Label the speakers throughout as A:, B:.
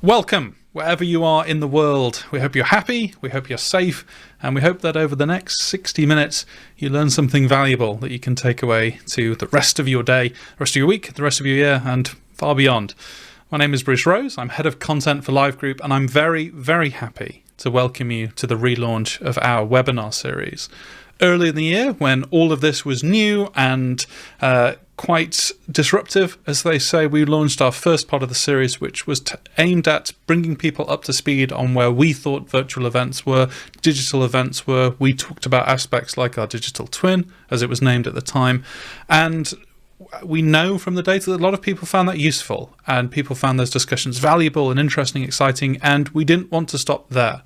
A: Welcome, wherever you are in the world. We hope you're happy, we hope you're safe, and we hope that over the next 60 minutes you learn something valuable that you can take away to the rest of your day, the rest of your week, the rest of your year, and far beyond. My name is Bruce Rose, I'm Head of Content for Live Group, and I'm very, very happy to welcome you to the relaunch of our webinar series. Early in the year, when all of this was new and quite disruptive, as they say, we launched our first part of the series, which was aimed at bringing people up to speed on where we thought virtual events were, digital events were. We talked about aspects like our digital twin, as it was named at the time, and we know from the data that a lot of people found that useful, and people found those discussions valuable and interesting, exciting, and we didn't want to stop there.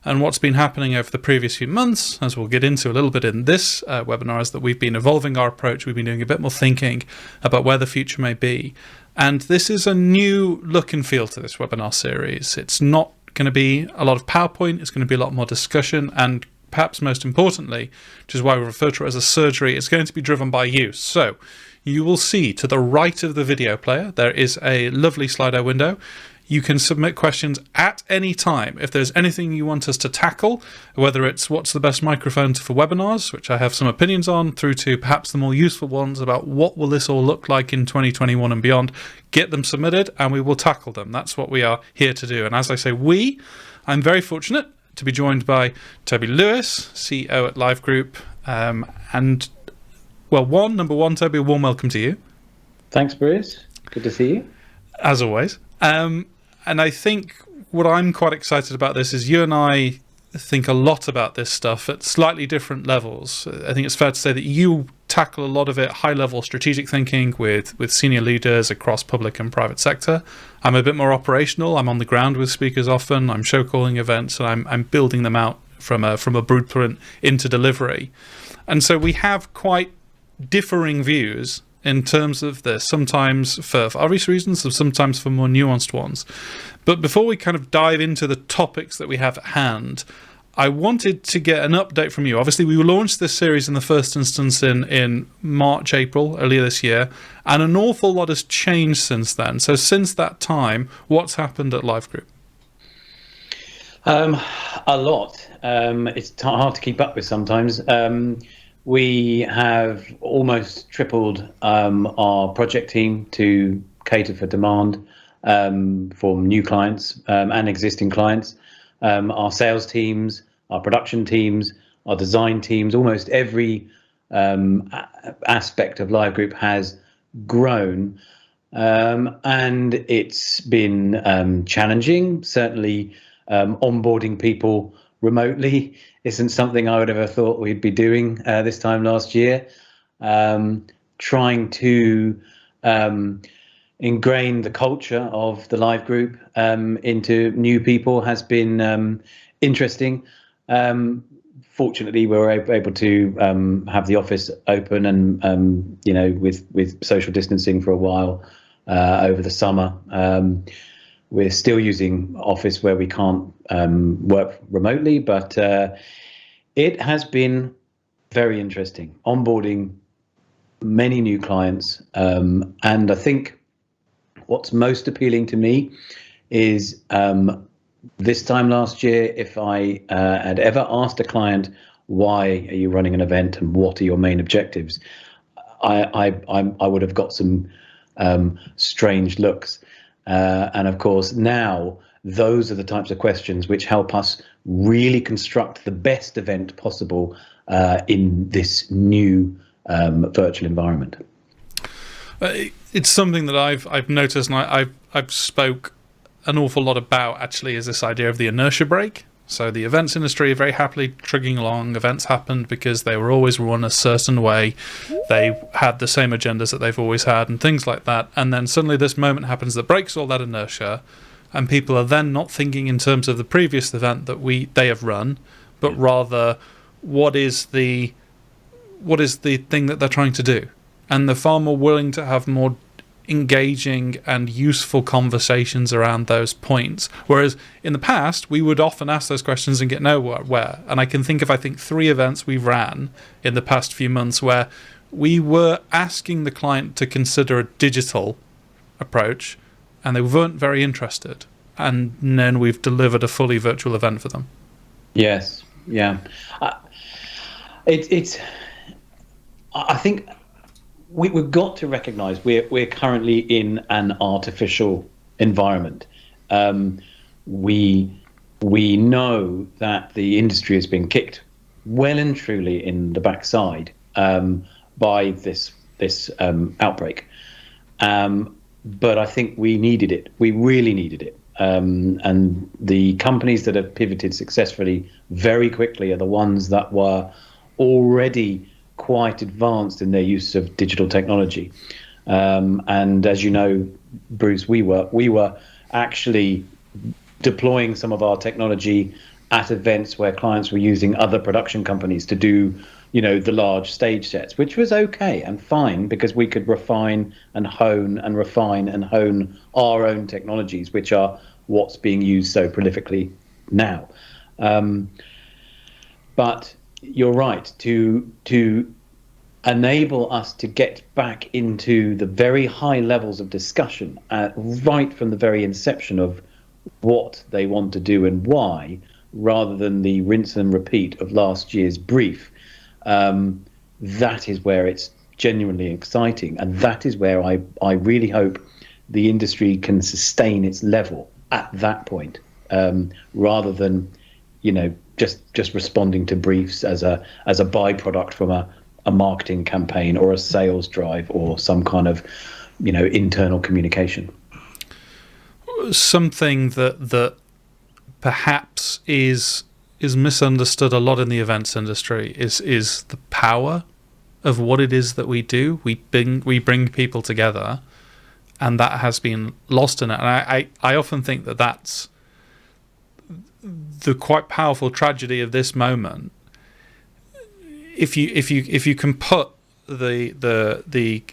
A: And what's been happening over the previous few months, as we'll get into a little bit in this webinar, is that we've been evolving our approach. We've been doing a bit more thinking about where the future may be. And this is a new look and feel to this webinar series. It's not going to be a lot of PowerPoint. It's going to be a lot more discussion. And perhaps most importantly, which is why we refer to it as a surgery, it's going to be driven by you. So you will see to the right of the video player, there is a lovely Slido window. You can submit questions at any time. If there's anything you want us to tackle, whether it's what's the best microphone for webinars, which I have some opinions on, through to perhaps the more useful ones about what will this all look like in 2021 and beyond, get them submitted and we will tackle them. That's what we are here to do. And as I say, I'm very fortunate to be joined by Toby Lewis, CEO at Live Group. Number one, Toby, a warm welcome to you.
B: Thanks, Bruce. Good to see you.
A: As always. And I think what I'm quite excited about this is you and I think a lot about this stuff at slightly different levels. I think it's fair to say that you tackle a lot of it high-level strategic thinking with senior leaders across public and private sector. I'm a bit more operational. I'm on the ground with speakers often. I'm show-calling events, and I'm building them out from a blueprint into delivery. And so we have quite differing views in terms of this, sometimes for obvious reasons, and sometimes for more nuanced ones. But before we kind of dive into the topics that we have at hand, I wanted to get an update from you. Obviously, we launched this series in the first instance in March, April, earlier this year, and an awful lot has changed since then. So since that time, what's happened at Live Group?
B: A lot. It's hard to keep up with sometimes. We have almost tripled our project team to cater for demand from new clients and existing clients. Our sales teams, our production teams, our design teams, almost every aspect of Live Group has grown. And it's been challenging. Certainly onboarding people remotely isn't something I would have ever thought we'd be doing this time last year. Trying to ingrain the culture of the Live Group into new people has been interesting. Fortunately, we were able to have the office open and with social distancing for a while over the summer. We're still using Office where we can't work remotely, but it has been very interesting, onboarding many new clients. And I think what's most appealing to me is this time last year, if I had ever asked a client, why are you running an event and what are your main objectives? I would have got some strange looks. And of course, now those are the types of questions which help us really construct the best event possible in this new virtual environment.
A: It's something that I've noticed, and I've spoke an awful lot about, actually, is this idea of the inertia break. So the events industry are very happily trugging along. Events happened because they were always run a certain way. They had the same agendas that they've always had and things like that. And then suddenly this moment happens that breaks all that inertia, and people are then not thinking in terms of the previous event that they have run, but rather what is the thing that they're trying to do. And they're far more willing to have more engaging and useful conversations around those points. Whereas in the past, we would often ask those questions and get nowhere. And I can think of, 3 events we ran in the past few months where we were asking the client to consider a digital approach, and they weren't very interested. and then we've delivered a fully virtual event for them.
B: Yes, yeah. I think we've got to recognise we're currently in an artificial environment. We know that the industry has been kicked well and truly in the backside by this outbreak. But I think we needed it. We really needed it. And the companies that have pivoted successfully very quickly are the ones that were already quite advanced in their use of digital technology. And as you know, Bruce, we were actually deploying some of our technology at events where clients were using other production companies to do, the large stage sets, which was okay and fine because we could refine and hone our own technologies, which are what's being used so prolifically now. But you're right, to enable us to get back into the very high levels of discussion right from the very inception of what they want to do and why, rather than the rinse and repeat of last year's brief. That is where it's genuinely exciting, and that is where I really hope the industry can sustain its level at that point, rather than just responding to briefs as a byproduct from a marketing campaign or a sales drive or some kind of internal communication.
A: Something that perhaps is misunderstood a lot in the events industry is the power of what it is that we do. We bring people together, and that has been lost in it. And I often think that that's the quite powerful tragedy of this moment. If you can put the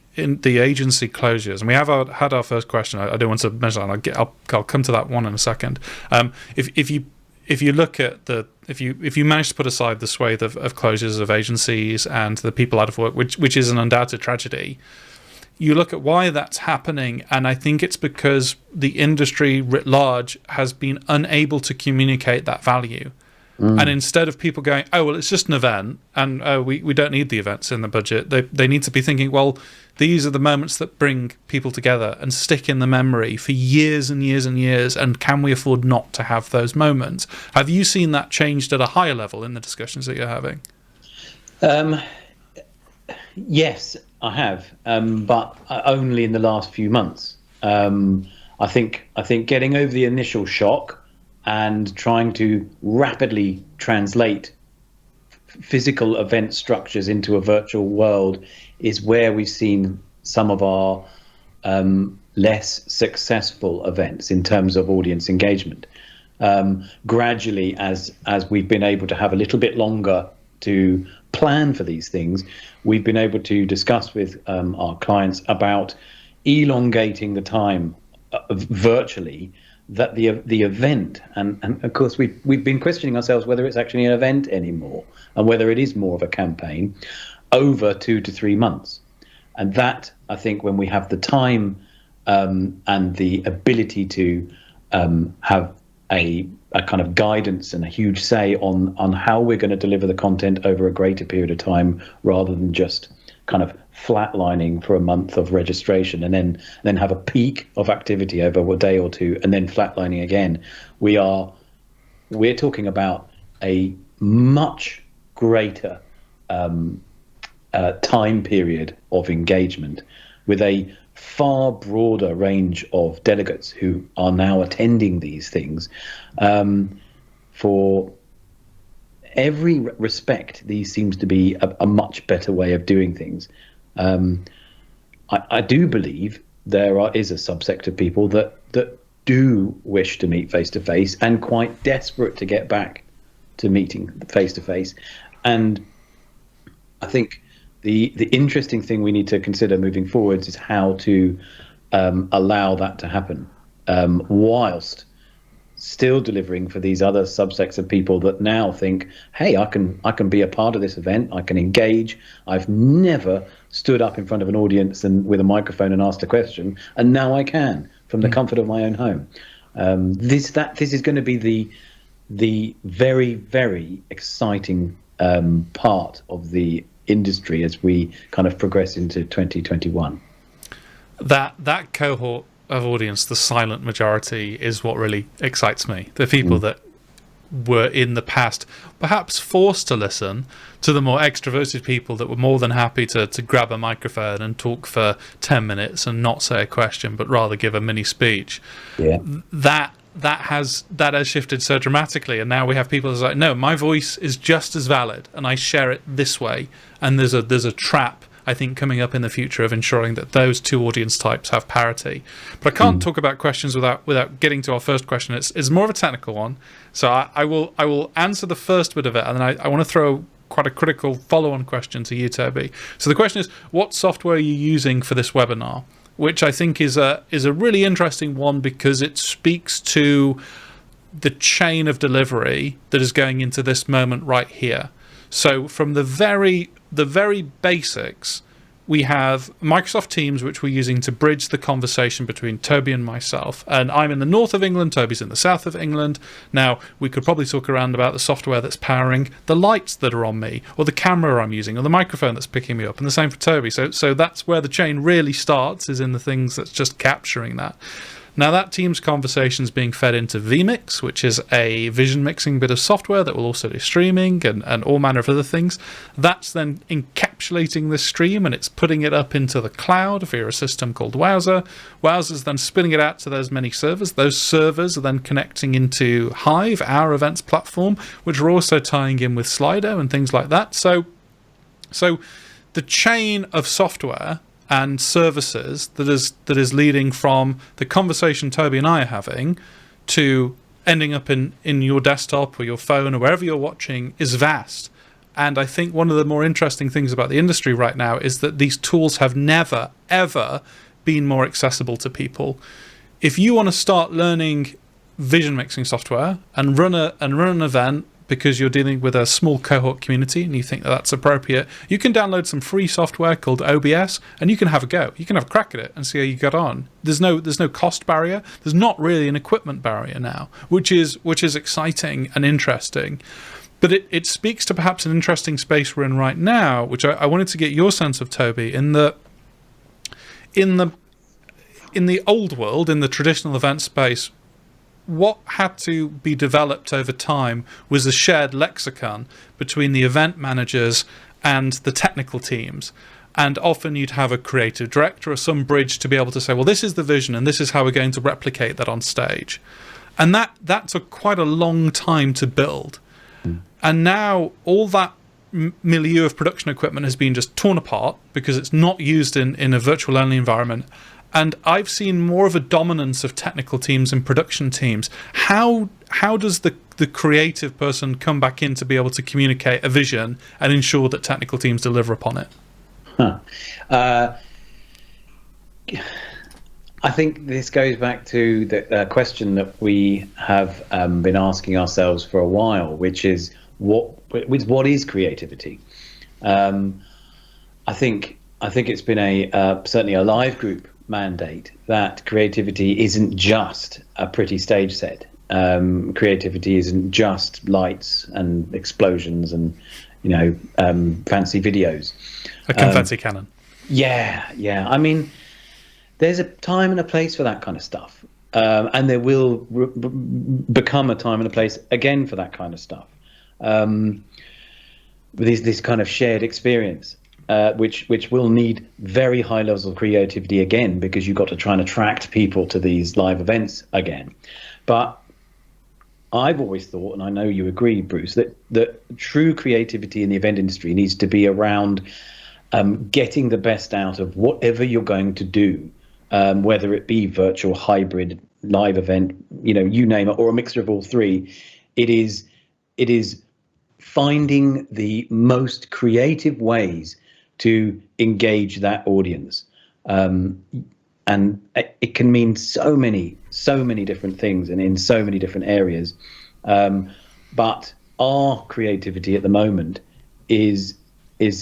A: agency closures, and we have had our first question. I don't want to mention that. I'll come to that one in a second. If you look at if you manage to put aside the swathe of closures of agencies and the people out of work, which is an undoubted tragedy, you look at why that's happening, and I think it's because the industry writ large has been unable to communicate that value. And instead of people going, oh, well, it's just an event, and we don't need the events in the budget, they need to be thinking, well, these are the moments that bring people together and stick in the memory for years and years and years, and can we afford not to have those moments? Have you seen that changed at a higher level in the discussions that you're having?
B: Yes, I have, but only in the last few months. I think getting over the initial shock and trying to rapidly translate physical event structures into a virtual world is where we've seen some of our less successful events in terms of audience engagement. Gradually, as we've been able to have a little bit longer to plan for these things, we've been able to discuss with our clients about elongating the time virtually that the event, and of course we've been questioning ourselves whether it's actually an event anymore and whether it is more of a campaign, over 2 to 3 months. And that, I think, when we have the time and the ability to have a kind of guidance and a huge say on how we're going to deliver the content over a greater period of time, rather than just kind of flatlining for a month of registration and then have a peak of activity over a day or two and then flatlining again. We're talking about a much greater time period of engagement with a far broader range of delegates who are now attending these things. For every respect, these seems to be a much better way of doing things. I do believe there is a subsect of people that do wish to meet face to face and quite desperate to get back to meeting face to face. And I think the interesting thing we need to consider moving forwards is how to allow that to happen, whilst still delivering for these other subsects of people that now think, hey, I can be a part of this event, I can engage. I've never stood up in front of an audience and with a microphone and asked a question, and now I can from the comfort of my own home. This is going to be the very, very exciting part of the industry as we kind of progress into 2021.
A: That cohort of audience, the silent majority, is what really excites me. The people that were in the past perhaps forced to listen to the more extroverted people that were more than happy to grab a microphone and talk for 10 minutes and not say a question but rather give a mini speech. That has shifted so dramatically, and now we have people who's like, no, my voice is just as valid and I share it this way. And there's a trap, I think, coming up in the future of ensuring that those two audience types have parity. But I can't talk about questions without getting to our first question. It's more of a technical one, so I will answer the first bit of it, and then I want to throw quite a critical follow-on question to you, Toby. So the question is, what software are you using for this webinar? Which I think is a really interesting one, because it speaks to the chain of delivery that is going into this moment right here. So from the very basics, we have Microsoft Teams, which we're using to bridge the conversation between Toby and myself. And I'm in the north of England, Toby's in the south of England. Now, we could probably talk around about the software that's powering the lights that are on me, or the camera I'm using, or the microphone that's picking me up, and the same for Toby. So that's where the chain really starts, is in the things that's just capturing that. Now, that Teams conversation is being fed into vMix, which is a vision mixing bit of software that will also do streaming and all manner of other things. That's then encapsulating this stream, and it's putting it up into the cloud via a system called Wowzer. Wowzer's then spinning it out to those many servers. Those servers are then connecting into Hive, our events platform, which are also tying in with Slido and things like that. So the chain of software and services that is leading from the conversation Toby and I are having to ending up in your desktop or your phone or wherever you're watching is vast. And I think one of the more interesting things about the industry right now is that these tools have never, ever been more accessible to people. If you want to start learning vision mixing software and run an event because you're dealing with a small cohort community and you think that that's appropriate, you can download some free software called OBS and you can have a go. You can have a crack at it and see how you get on. There's no cost barrier. There's not really an equipment barrier now, which is exciting and interesting. But it speaks to perhaps an interesting space we're in right now, which I wanted to get your sense of, Toby, in the old world, in the traditional event space. What had to be developed over time was a shared lexicon between the event managers and the technical teams. And often you'd have a creative director or some bridge to be able to say, well, this is the vision and this is how we're going to replicate that on stage. And that took quite a long time to build. And now all that milieu of production equipment has been just torn apart because it's not used in a virtual only environment. And I've seen more of a dominance of technical teams and production teams. How does the creative person come back in to be able to communicate a vision and ensure that technical teams deliver upon it?
B: I think this goes back to the question that we have been asking ourselves for a while, which is what is creativity? I think it's been certainly a live group mandate that creativity isn't just a pretty stage set. Creativity isn't just lights and explosions and fancy videos.
A: A confetti cannon.
B: Yeah. I mean, there's a time and a place for that kind of stuff, and there will become a time and a place again for that kind of stuff. This kind of shared experience. Which will need very high levels of creativity again, because you've got to try and attract people to these live events again. But I've always thought, and I know you agree, Bruce, that true creativity in the event industry needs to be around getting the best out of whatever you're going to do, whether it be virtual, hybrid, live event, you name it, or a mixture of all three. It is finding the most creative ways to engage that audience, and it can mean so many different things and in so many different areas. But our creativity at the moment is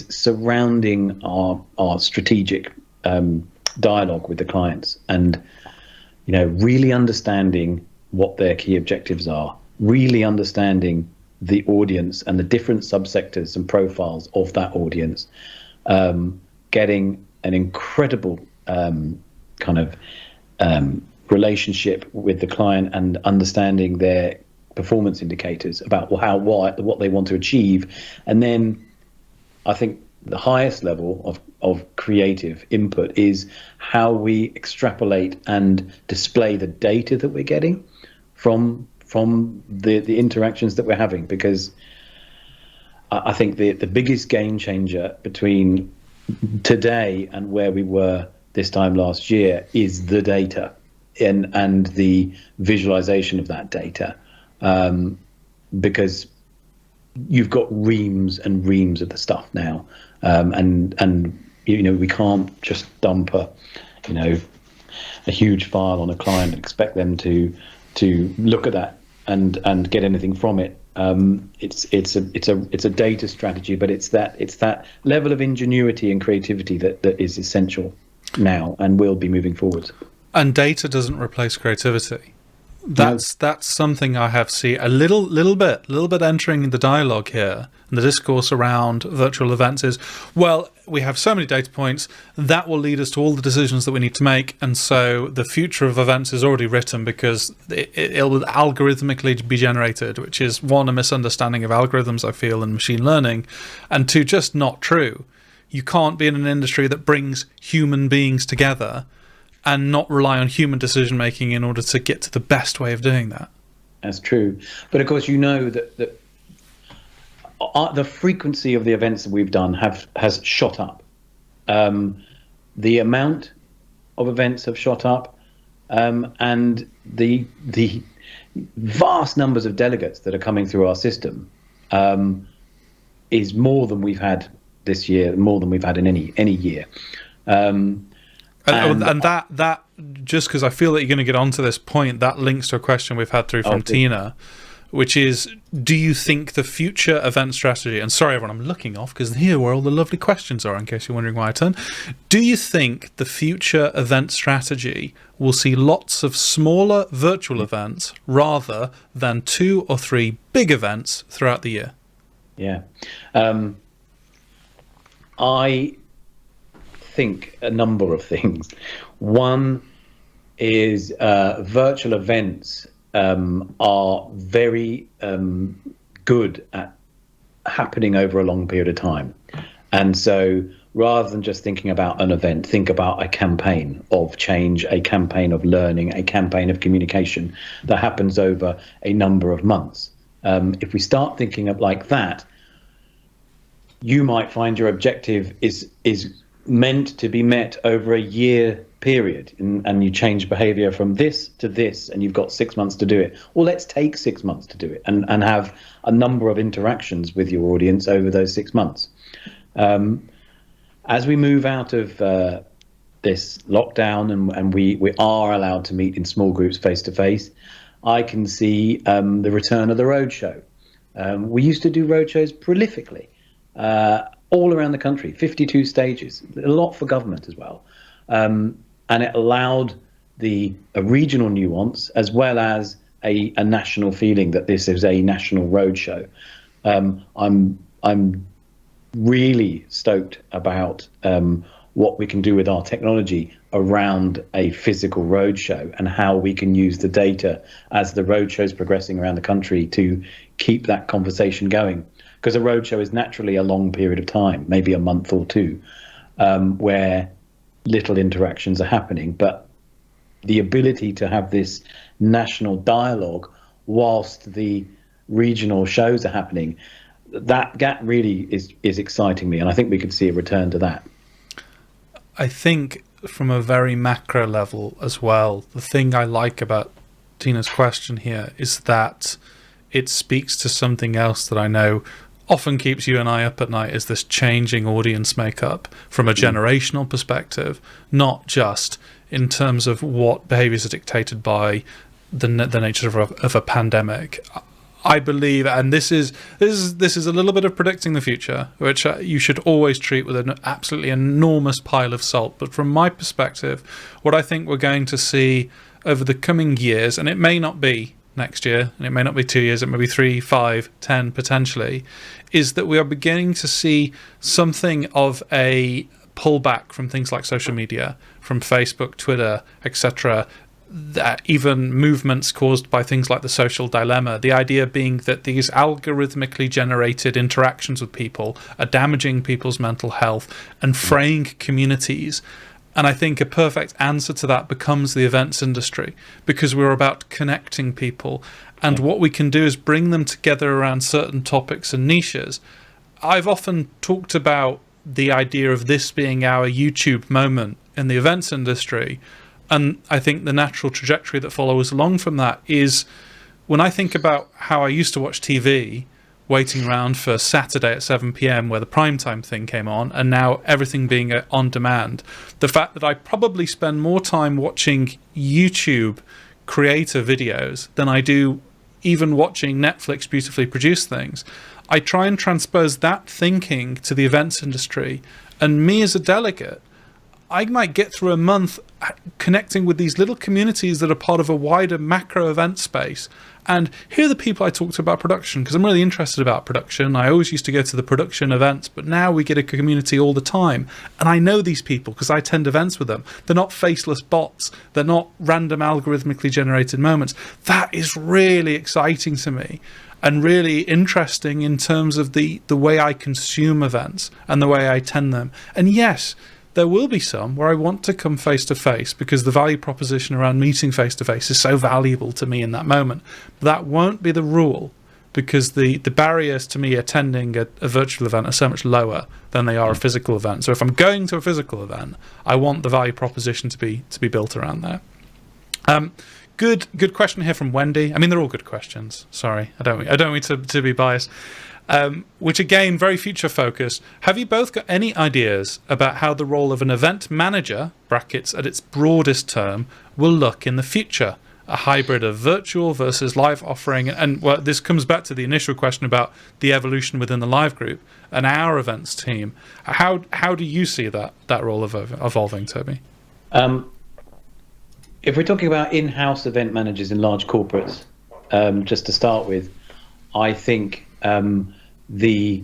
B: surrounding our strategic dialogue with the clients, and really understanding what their key objectives are, really understanding the audience and the different subsectors and profiles of that audience, getting an incredible relationship with the client and understanding their performance indicators about what they want to achieve. And then I think the highest level of creative input is how we extrapolate and display the data that we're getting from the interactions that we're having, because I think the biggest game changer between today and where we were this time last year is the data and the visualization of that data, because you've got reams and reams of the stuff now, and we can't just dump a huge file on a client and expect them to look at that and get anything from it. It's a data strategy, but it's that level of ingenuity and creativity that is essential now and will be moving forward.
A: And data doesn't replace creativity. That's something I have seen a little bit entering the dialogue here, and the discourse around virtual events is, well, we have so many data points that will lead us to all the decisions that we need to make, and so the future of events is already written because it'll algorithmically be generated, which is, one, a misunderstanding of algorithms, I feel, and machine learning, and two, just not true. You can't be in an industry that brings human beings together and not rely on human decision making in order to get to the best way of doing that.
B: That's true, but of course that the frequency of the events that we've done has shot up. The amount of events have shot up, and the vast numbers of delegates that are coming through our system is more than we've had this year, more than we've had in any year.
A: And that just because I feel that you're going to get onto this point, that links to a question we've had through from Tina, which is, do you think the future event strategy, and sorry everyone, I'm looking off because here where all the lovely questions are, in case you're wondering why I turn, do you think the future event strategy will see lots of smaller virtual events rather than 2 or 3 big events throughout the year?
B: Yeah. I think a number of things. One is virtual events are very good at happening over a long period of time. And so rather than just thinking about an event, think about a campaign of change, a campaign of learning, a campaign of communication that happens over a number of months. If we start thinking of like that, you might find your objective is meant to be met over a year period, and you change behavior from this to this, and you've got 6 months to do it. Well, let's take 6 months to do it and have a number of interactions with your audience over those 6 months. As we move out of this lockdown and we are allowed to meet in small groups face to face, I can see the return of the roadshow. We used to do roadshows prolifically all around the country, 52 stages, a lot for government as well. And it allowed a regional nuance as well as a national feeling that this is a national roadshow. I'm really stoked about what we can do with our technology around a physical roadshow and how we can use the data as the roadshow is progressing around the country to keep that conversation going. Because a roadshow is naturally a long period of time, maybe a month or two, where little interactions are happening. But the ability to have this national dialogue whilst the regional shows are happening, that really is exciting me. And I think we could see a return to that.
A: I think from a very macro level as well, the thing I like about Tina's question here is that it speaks to something else that I know often keeps you and I up at night, is this changing audience makeup from a generational perspective, not just in terms of what behaviours are dictated by the nature of a pandemic. I believe, and this is a little bit of predicting the future, which you should always treat with an absolutely enormous pile of salt. But from my perspective, what I think we're going to see over the coming years, and it may not be next year, and it may not be 2 years, it may be 3, 5, 10 potentially, is that we are beginning to see something of a pullback from things like social media, from Facebook, Twitter, etc., that even movements caused by things like the social dilemma, the idea being that these algorithmically generated interactions with people are damaging people's mental health and fraying communities. And I think a perfect answer to that becomes the events industry, because we're about connecting people, and what we can do is bring them together around certain topics and niches. I've often talked about the idea of this being our YouTube moment in the events industry. And I think the natural trajectory that follows along from that is, when I think about how I used to watch TV, waiting around for Saturday at 7 p.m. where the primetime thing came on, and now everything being on demand, the fact that I probably spend more time watching YouTube creator videos than I do even watching Netflix beautifully produce things, I try and transpose that thinking to the events industry. And me as a delegate, I might get through a month connecting with these little communities that are part of a wider macro event space. And here are the people I talk to about production, because I'm really interested about production. I always used to go to the production events, but now we get a community all the time. And I know these people because I attend events with them. They're not faceless bots. They're not random algorithmically generated moments. That is really exciting to me, and really interesting in terms of the way I consume events and the way I attend them. And yes, there will be some where I want to come face to face because the value proposition around meeting face to face is so valuable to me in that moment. But that won't be the rule, because the barriers to me attending a virtual event are so much lower than they are a physical event. So if I'm going to a physical event, I want the value proposition to be built around there. Good question here from Wendy. I mean, they're all good questions. Sorry, I don't mean to be biased. Which again, very future focused. Have you both got any ideas about how the role of an event manager, brackets at its broadest term, will look in the future? A hybrid of virtual versus live offering, and well, this comes back to the initial question about the evolution within the live group and our events team. How do you see that role evolving, Toby?
B: If we're talking about in-house event managers in large corporates, just to start with, I think the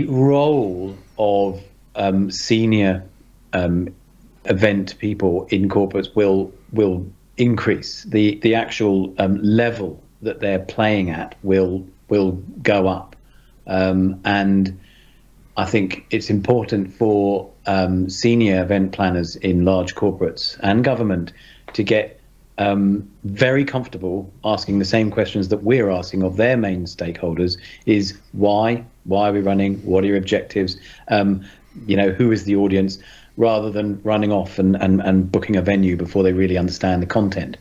B: role of senior event people in corporates will increase. The actual level that they're playing at will go up, and I think it's important for senior event planners in large corporates and government to get very comfortable asking the same questions that we're asking of their main stakeholders: is why are we running, what are your objectives, who is the audience, rather than running off and booking a venue before they really understand the content.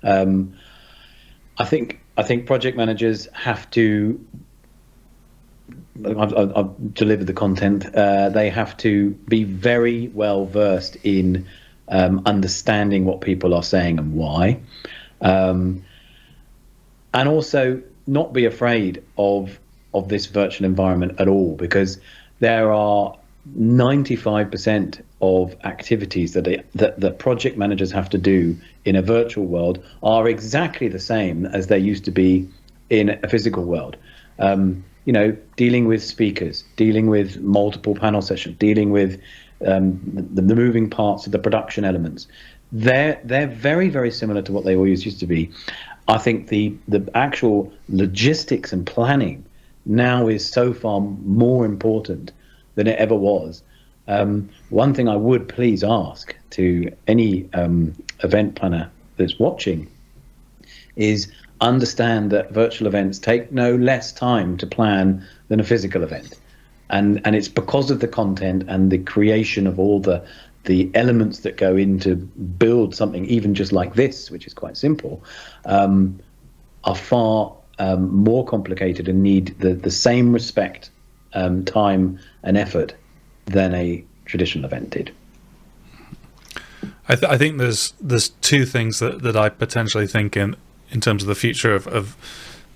B: I think project managers have to, I've delivered the content, they have to be very well versed in understanding what people are saying and why, and also not be afraid of this virtual environment at all, because there are 95% of activities that project managers have to do in a virtual world are exactly the same as they used to be in a physical world. Dealing with speakers, dealing with multiple panel sessions, dealing with the moving parts of the production elements. They're very, very similar to what they always used to be. I think the actual logistics and planning now is so far more important than it ever was. One thing I would please ask to any event planner that's watching is understand that virtual events take no less time to plan than a physical event. And it's because of the content and the creation of all the elements that go in to build something, even just like this, which is quite simple, are far more complicated and need the same respect, time and effort than a traditional event did.
A: I think there's two things that I potentially think in terms of the future of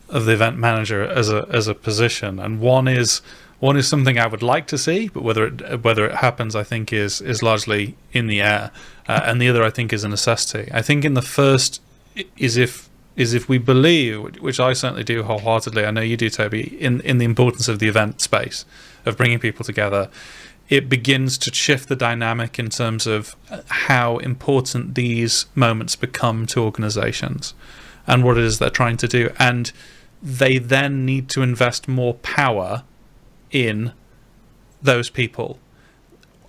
A: the event manager as a position, and one is something I would like to see, but whether it happens, I think is largely in the air, and the other I think is a necessity. I think in the first is if we believe, which I certainly do wholeheartedly, I know you do, Toby, in the importance of the event space, of bringing people together, it begins to shift the dynamic in terms of how important these moments become to organizations and what it is they're trying to do. And they then need to invest more power in those people.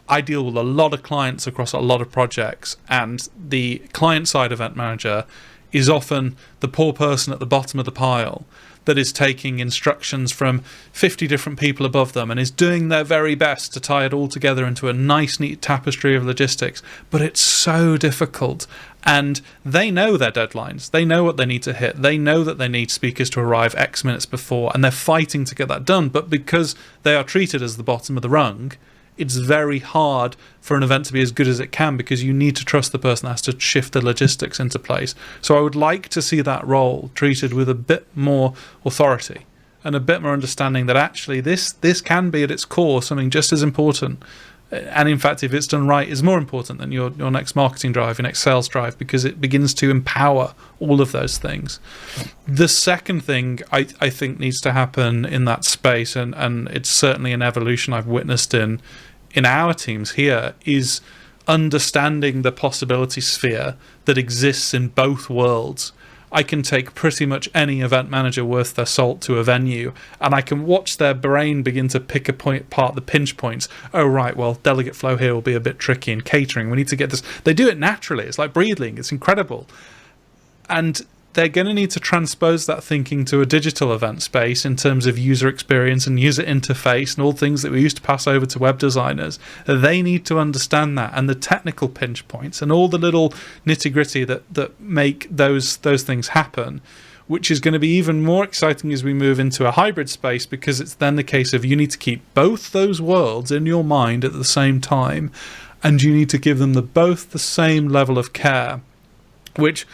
A: I deal with a lot of clients across a lot of projects, and the client-side event manager is often the poor person at the bottom of the pile that is taking instructions from 50 different people above them and is doing their very best to tie it all together into a nice, neat tapestry of logistics. But it's so difficult. And they know their deadlines. They know what they need to hit. They know that they need speakers to arrive X minutes before, and they're fighting to get that done. But because they are treated as the bottom of the rung, it's very hard for an event to be as good as it can, because you need to trust the person that has to shift the logistics into place. So I would like to see that role treated with a bit more authority and a bit more understanding that actually this can be at its core something just as important. And in fact, if it's done right, is more important than your next marketing drive, your next sales drive, because it begins to empower all of those things. The second thing I think needs to happen in that space, and it's certainly an evolution I've witnessed in our teams here, is understanding the possibility sphere that exists in both worlds. I can take pretty much any event manager worth their salt to a venue, and I can watch their brain begin to pick apart the pinch points. Oh, right, well, delegate flow here will be a bit tricky, and catering, we need to get this. They do it naturally. It's like breathing. It's incredible. And they're going to need to transpose that thinking to a digital event space in terms of user experience and user interface and all things that we used to pass over to web designers. They need to understand that, and the technical pinch points and all the little nitty-gritty that make those things happen, which is going to be even more exciting as we move into a hybrid space, because it's then the case of you need to keep both those worlds in your mind at the same time, and you need to give them both the same level of care, which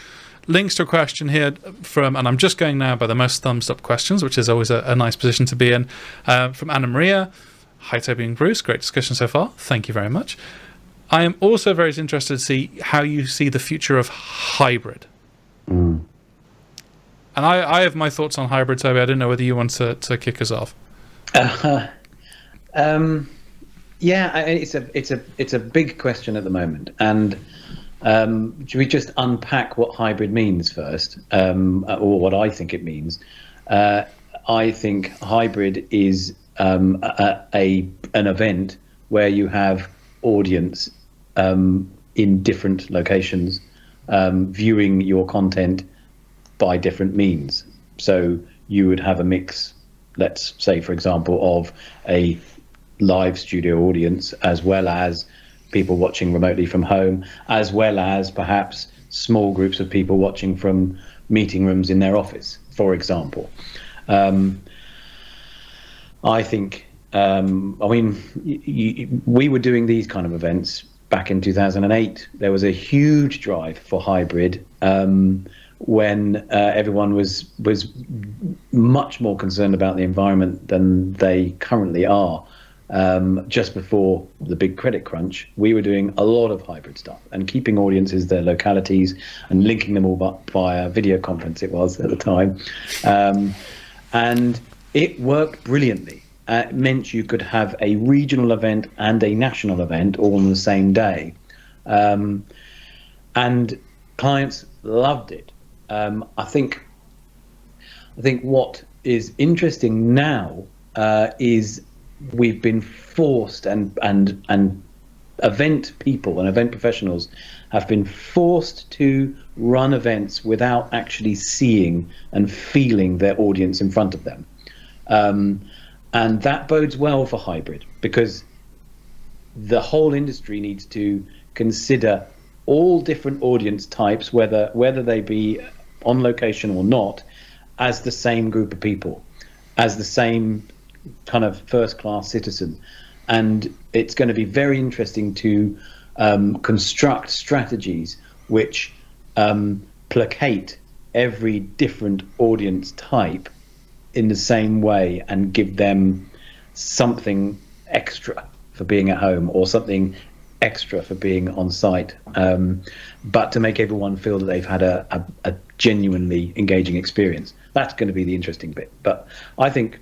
A: links to a question here from, and I'm just going now by the most thumbs up questions, which is always a nice position to be in, from Anna Maria. Hi, Toby and Bruce. Great discussion so far. Thank you very much. I am also very interested to see how you see the future of hybrid. And I have my thoughts on hybrid, Toby. I don't know whether you want to kick us off.
B: Yeah, it's a big question at the moment, and should we just unpack what hybrid means first, or what I think it means? I think hybrid is an event where you have audience in different locations viewing your content by different means. So you would have a mix, let's say, for example, of a live studio audience, as well as people watching remotely from home, as well as perhaps small groups of people watching from meeting rooms in their office, for example. I think, we were doing these kind of events back in 2008. There was a huge drive for hybrid when everyone was much more concerned about the environment than they currently are. Just before the big credit crunch, we were doing a lot of hybrid stuff and keeping audiences, their localities, and linking them all up via video conference, it was at the time. And it worked brilliantly. It meant you could have a regional event and a national event all on the same day. And clients loved it. I think what is interesting now is we've been forced, and event people and event professionals have been forced to run events without actually seeing and feeling their audience in front of them. And that bodes well for hybrid, because the whole industry needs to consider all different audience types, whether they be on location or not, as the same group of people, as the same kind of first-class citizen. And it's going to be very interesting to construct strategies which placate every different audience type in the same way and give them something extra for being at home or something extra for being on site, but to make everyone feel that they've had a genuinely engaging experience. That's going to be the interesting bit. But I think,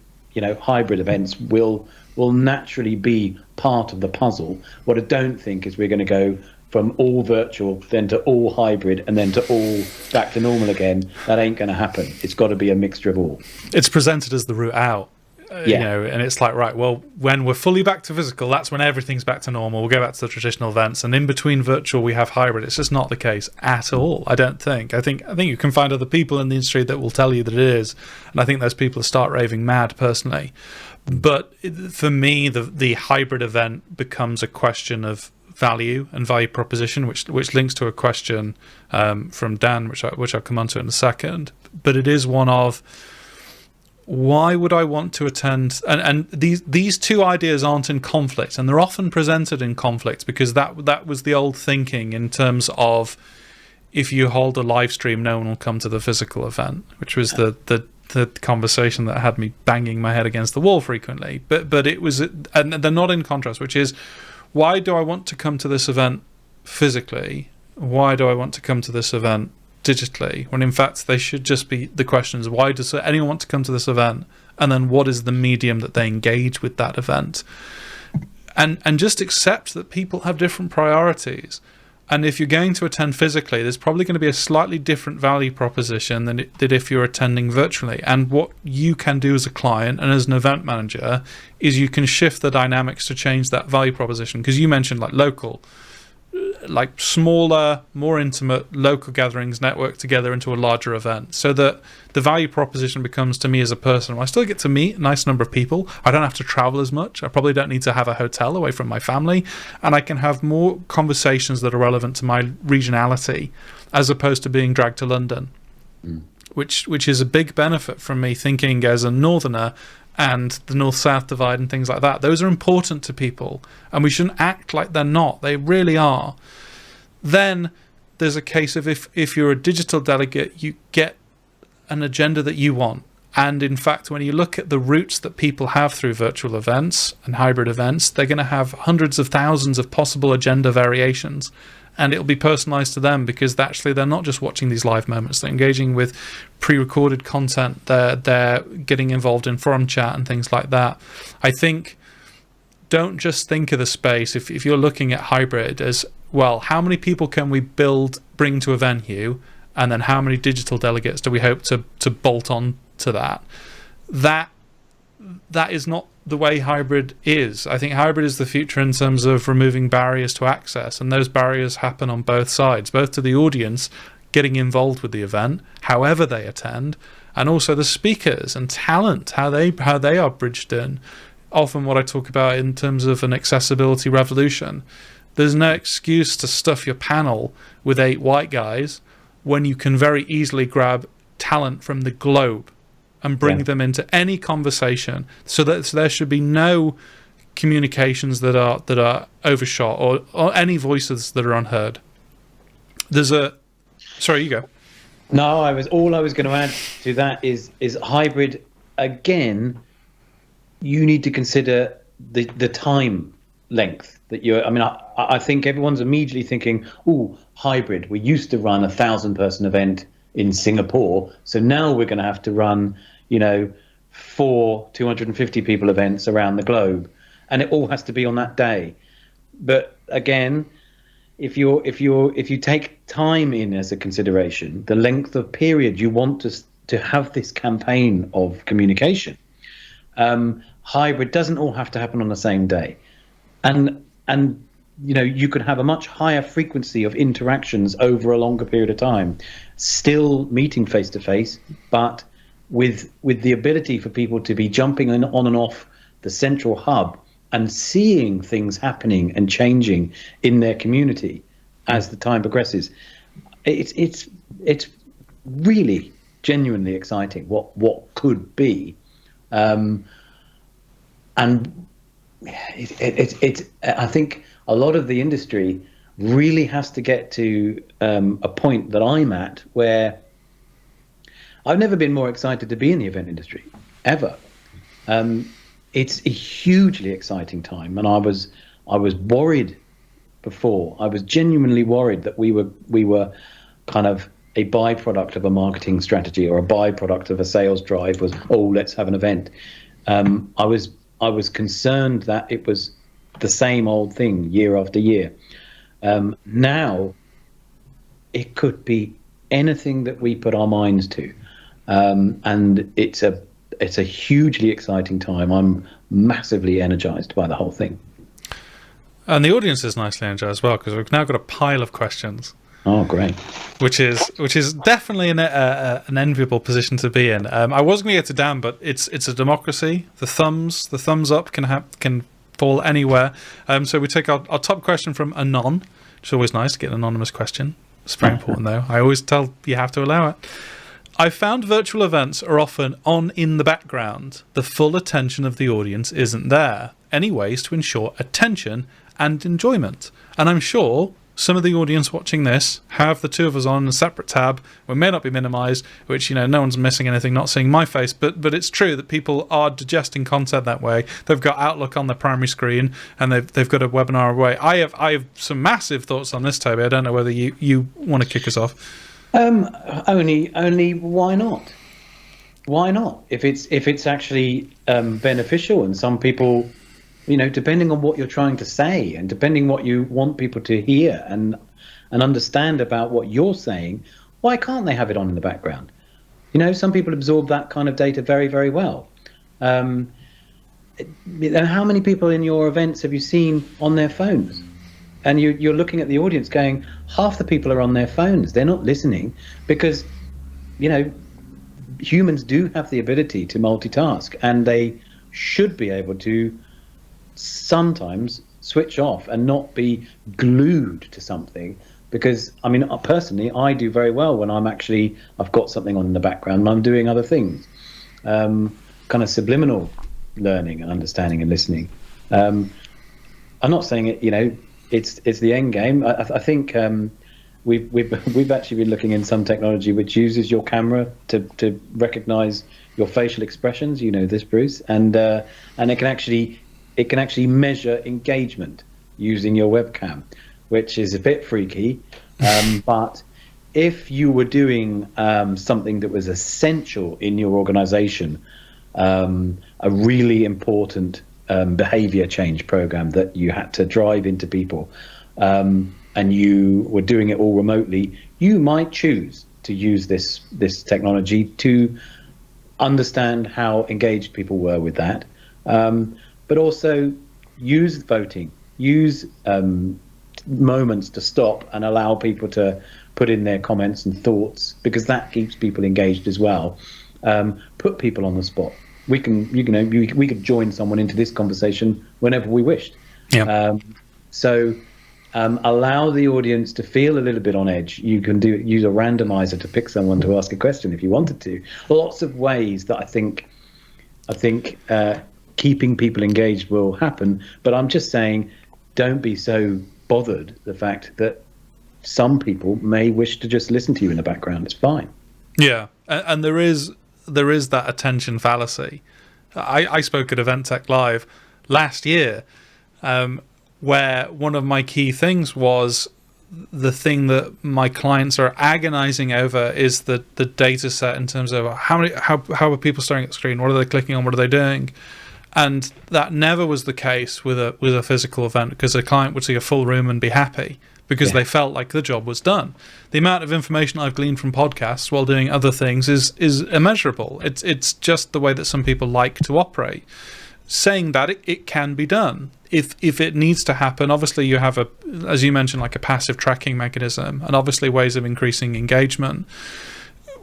B: hybrid events will naturally be part of the puzzle. What I don't think is we're going to go from all virtual, then to all hybrid, and then to all back to normal again. That ain't going to happen. It's got to be a mixture of all.
A: It's presented as the route out.
B: Yeah.
A: And it's like, right, well, when we're fully back to physical, that's when everything's back to normal. We'll go back to the traditional events, and in between virtual, we have hybrid. It's just not the case at all. I don't think. I think you can find other people in the industry that will tell you that it is, and I think those people start raving mad personally. But for me, the hybrid event becomes a question of value and value proposition, which links to a question from Dan, which I'll come on to in a second. But it is one of, why would I want to attend? And these two ideas aren't in conflict, and they're often presented in conflict because that was the old thinking in terms of, if you hold a live stream, no one will come to the physical event, which was the conversation that had me banging my head against the wall frequently. But it was, and they're not in contrast, which is, why do I want to come to this event physically? Why do I want to come to this event digitally, when in fact they should just be the questions: why does anyone want to come to this event, and then what is the medium that they engage with that event, and just accept that people have different priorities. And if you're going to attend physically, there's probably going to be a slightly different value proposition than if you're attending virtually. And what you can do as a client and as an event manager is you can shift the dynamics to change that value proposition, because you mentioned like smaller, more intimate local gatherings network together into a larger event, so that the value proposition becomes, to me as a person, I still get to meet a nice number of people. I don't have to travel as much. I probably don't need to have a hotel away from my family, and I can have more conversations that are relevant to my regionality, as opposed to being dragged to London, which is a big benefit from me thinking as a northerner, and the north-south divide and things like that. Those are important to people, and we shouldn't act like they're not. They really are. Then there's a case of, if you're a digital delegate, you get an agenda that you want. And in fact, when you look at the routes that people have through virtual events and hybrid events, they're going to have hundreds of thousands of possible agenda variations. And it'll be personalized to them, because actually they're not just watching these live moments. They're engaging with pre-recorded content. They're getting involved in forum chat and things like that. I think, don't just think of the space, if you're looking at hybrid, as, well, how many people can we bring to a venue, and then how many digital delegates do we hope to bolt on to that? That is not the way hybrid is. I think hybrid is the future in terms of removing barriers to access, and those barriers happen on both sides, both to the audience getting involved with the event, however they attend, and also the speakers and talent, how they are bridged in. Often what I talk about in terms of an accessibility revolution, there's no excuse to stuff your panel with 8 white guys when you can very easily grab talent from the globe and bring them into any conversation, so that there should be no communications that are overshot, or any voices that are unheard. Sorry, you go.
B: No, all I was going to add to that is hybrid. Again, you need to consider the time length that you're. I mean, I think everyone's immediately thinking, "Ooh, hybrid. We used to run a 1,000-person event in Singapore, so now we're going to have to run, 4 250 people events around the globe, and it all has to be on that day." But again, if you take time in as a consideration, the length of period you want to have this campaign of communication, hybrid doesn't all have to happen on the same day, and you could have a much higher frequency of interactions over a longer period of time, still meeting face to face, but with the ability for people to be jumping on and off the central hub and seeing things happening and changing in their community as the time progresses. It's really genuinely exciting what could be, and I think a lot of the industry really has to get to a point that I'm at, where I've never been more excited to be in the event industry, ever. It's a hugely exciting time, and I was worried before. I was genuinely worried that we were kind of a byproduct of a marketing strategy or a byproduct of a sales drive. Was, oh, let's have an event. I was concerned that it was the same old thing year after year. Now it could be anything that we put our minds to, and it's a hugely exciting time. I'm massively energized by the whole thing.
A: And the audience is nicely energized as well, because we've now got a pile of questions.
B: Oh, great!
A: Which is definitely an enviable position to be in. I was going to get to Dan, but it's a democracy. The thumbs up can fall anywhere. So we take our top question from Anon. It's always nice to get an anonymous question. It's very important, though. I always tell you have to allow it. I found virtual events are often on in the background. The full attention of the audience isn't there. Any ways to ensure attention and enjoyment? And I'm sure some of the audience watching this have the two of us on a separate tab. We may not be minimized, which, no one's missing anything, not seeing my face, but it's true that people are digesting content that way. They've got Outlook on their primary screen, and they've got a webinar away. I have some massive thoughts on this, Toby. I don't know whether you want to kick us off.
B: Only why not? Why not? If it's actually beneficial, and some people, depending on what you're trying to say and depending what you want people to hear and understand about what you're saying, why can't they have it on in the background? Some people absorb that kind of data very, very well. How many people in your events have you seen on their phones? And you're looking at the audience going, half the people are on their phones. They're not listening because, humans do have the ability to multitask, and they should be able to sometimes switch off and not be glued to something. Because, personally, I do very well when I've got something on in the background and I'm doing other things. Kind of subliminal learning and understanding and listening. I'm not saying it, it's the end game. I think we've actually been looking in some technology which uses your camera to recognize your facial expressions. This, Bruce, and it can actually measure engagement using your webcam, which is a bit freaky. But if you were doing something that was essential in your organization, a really important behavior change program that you had to drive into people, and you were doing it all remotely, you might choose to use this technology to understand how engaged people were with that, but also use voting, use moments to stop and allow people to put in their comments and thoughts, because that keeps people engaged as well. Put people on the spot. We could join someone into this conversation whenever we wished.
A: Yeah.
B: Allow the audience to feel a little bit on edge. You can use a randomizer to pick someone to ask a question if you wanted to. Lots of ways that I think keeping people engaged will happen. But I'm just saying, don't be so bothered the fact that some people may wish to just listen to you in the background. It's fine.
A: Yeah, and there is that attention fallacy. I spoke at Event Tech Live last year, where one of my key things was the thing that my clients are agonizing over is the data set in terms of how are people staring at the screen, what are they clicking on, what are they doing. And that never was the case with a physical event, because a client would see a full room and be happy because they felt like the job was done. The amount of information I've gleaned from podcasts while doing other things is immeasurable. It's just the way that some people like to operate. Saying that, it can be done. If it needs to happen, obviously you have as you mentioned, like a passive tracking mechanism, and obviously ways of increasing engagement.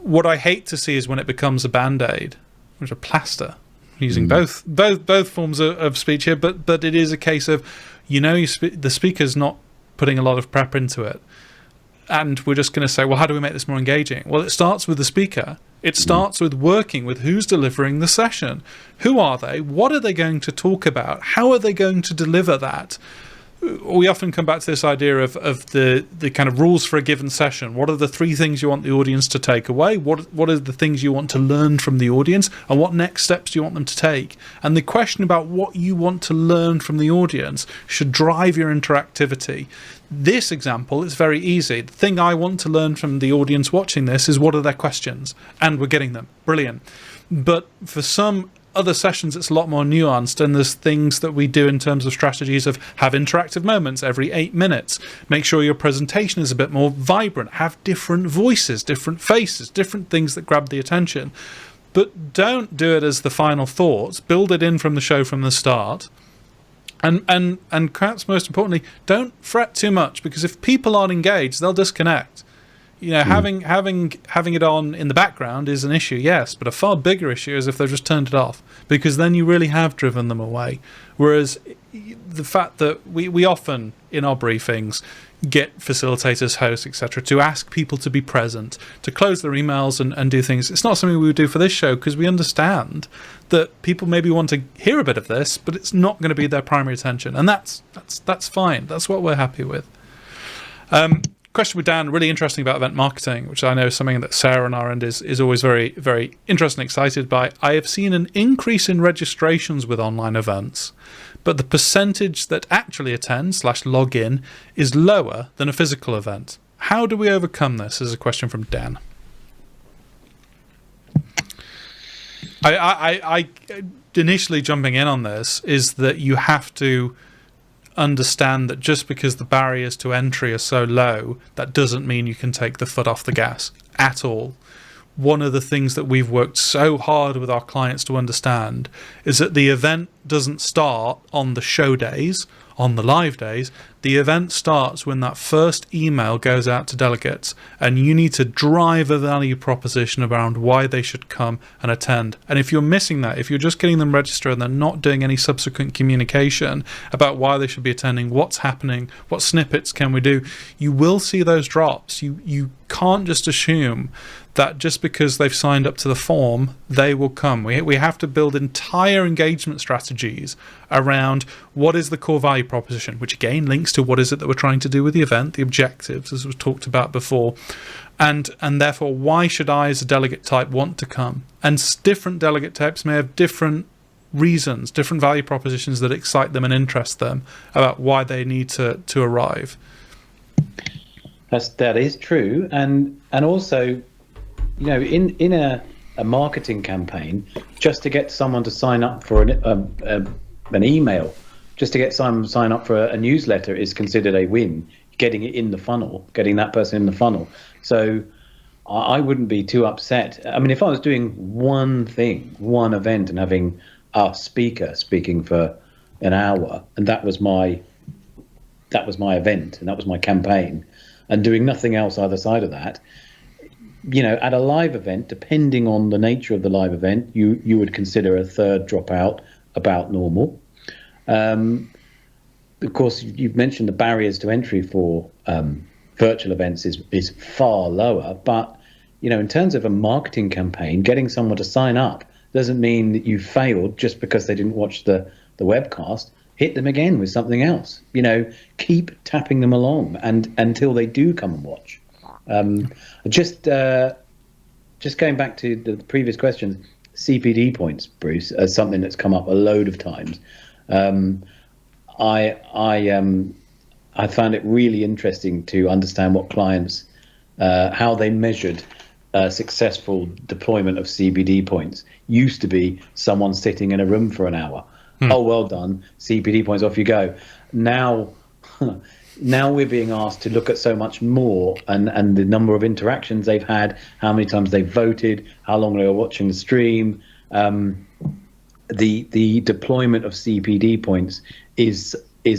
A: What I hate to see is when it becomes a band-aid, which a plaster. Using both forms of speech here, but it is a case of, the speaker's not putting a lot of prep into it, and we're just going to say, well, how do we make this more engaging? Well, it starts with the speaker. It starts with working with who's delivering the session. Who are they? What are they going to talk about? How are they going to deliver that? we often come back to this idea of the kind of rules for a given session. What are the 3 things you want the audience to take away? What are the things you want to learn from the audience? And what next steps do you want them to take? And the question about what you want to learn from the audience should drive your interactivity. This example is very easy. The thing I want to learn from the audience watching this is, what are their questions? And we're getting them. Brilliant. But for some other sessions, it's a lot more nuanced, and there's things that we do in terms of strategies of have interactive moments every 8 minutes, make sure your presentation is a bit more vibrant, have different voices, different faces, different things that grab the attention. But don't do it as the final thoughts. Build it in from the show from the start. And perhaps most importantly, don't fret too much, because if people aren't engaged, they'll disconnect. Having it on in the background is an issue, yes, but a far bigger issue is if they've just turned it off, because then you really have driven them away. Whereas the fact that we often in our briefings get facilitators, hosts, etc., to ask people to be present, to close their emails and do things. It's not something we would do for this show, because we understand that people maybe want to hear a bit of this, but it's not going to be their primary attention, and that's fine. That's what we're happy with. Question with Dan, really interesting about event marketing, which I know is something that Sarah on our end is always very, very interested and excited by. I have seen an increase in registrations with online events, but the percentage that actually attend / log in is lower than a physical event. How do we overcome this? Is a question from Dan. I initially jumping in on this is that you have to understand that just because the barriers to entry are so low, that doesn't mean you can take the foot off the gas at all. One of the things that we've worked so hard with our clients to understand is that the event doesn't start on the show days, on the live days. The event starts when that first email goes out to delegates, and you need to drive a value proposition around why they should come and attend. And if you're missing that, if you're just getting them registered and they're not doing any subsequent communication about why they should be attending, what's happening, what snippets can we do, you will see those drops. You can't just assume that just because they've signed up to the form, they will come. We have to build entire engagement strategies around what is the core value proposition, which again links to what is it that we're trying to do with the event, the objectives, as was talked about before, and therefore why should I as a delegate type want to come? And different delegate types may have different reasons, different value propositions that excite them and interest them about why they need to arrive.
B: That is true, and also, in a marketing campaign, just to get someone to sign up for an email, just to get someone to sign up for a newsletter is considered a win. Getting it in the funnel, getting that person in the funnel. So I wouldn't be too upset. I mean, if I was doing one thing, one event, and having a speaker speaking for an hour, and that was my event, and that was my campaign, and doing nothing else either side of that, at a live event, depending on the nature of the live event, you would consider a third dropout about normal. Of course, you've mentioned the barriers to entry for virtual events is far lower, but in terms of a marketing campaign, getting someone to sign up doesn't mean that you failed just because they didn't watch the webcast. Hit them again with something else. Keep tapping them along and until they do come and watch. Just going back to the previous questions, CPD points, Bruce, as something that's come up a load of times. I found it really interesting to understand what clients, how they measured successful deployment of CPD points. Used to be someone sitting in a room for an hour. Oh, well done, CPD points, off you go. Now we're being asked to look at so much more, and the number of interactions they've had, how many times they've voted, how long they were watching the stream. The deployment of CPD points is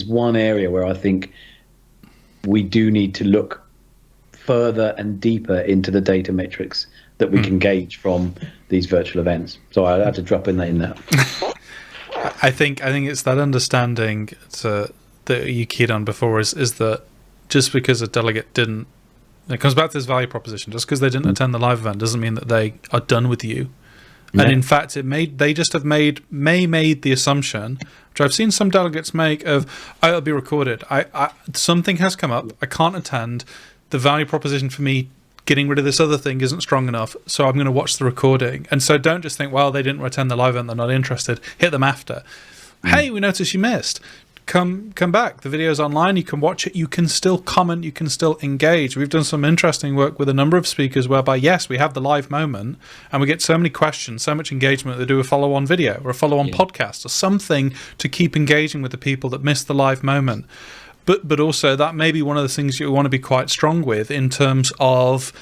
B: one area where I think we do need to look further and deeper into the data metrics that we can gauge from these virtual events. So I had to drop in there.
A: I think it's that understanding that you keyed on before is that just because a delegate didn't, it comes back to this value proposition, just because they didn't attend the live event doesn't mean that they are done with you. And in fact, they just have made the assumption, which I've seen some delegates make, of, oh, it'll be recorded. Something has come up. I can't attend. The value proposition for me getting rid of this other thing isn't strong enough, so I'm going to watch the recording. And so don't just think, well, they didn't attend the live event, they're not interested. Hit them after. Hey, we noticed you missed. Come back. The video's online. You can watch it. You can still comment. You can still engage. We've done some interesting work with a number of speakers whereby, yes, we have the live moment and we get so many questions, so much engagement, they do a follow-on video or a follow-on podcast or something to keep engaging with the people that missed the live moment. But also that may be one of the things you want to be quite strong with, in terms of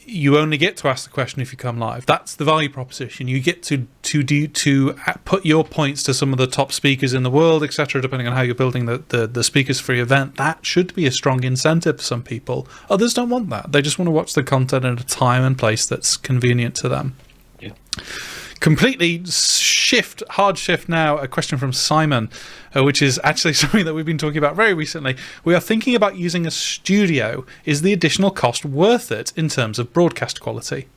A: you only get to ask the question if you come live. That's the value proposition. You get to put your points to some of the top speakers in the world, etc., depending on how you're building the speakers for your event. That should be a strong incentive for some people. Others don't want that. They just want to watch the content at a time and place that's convenient to them.
B: Yeah.
A: Completely hard shift now, a question from Simon, which is actually something that we've been talking about very recently. We are thinking about using a studio. Is the additional cost worth it in terms of broadcast quality?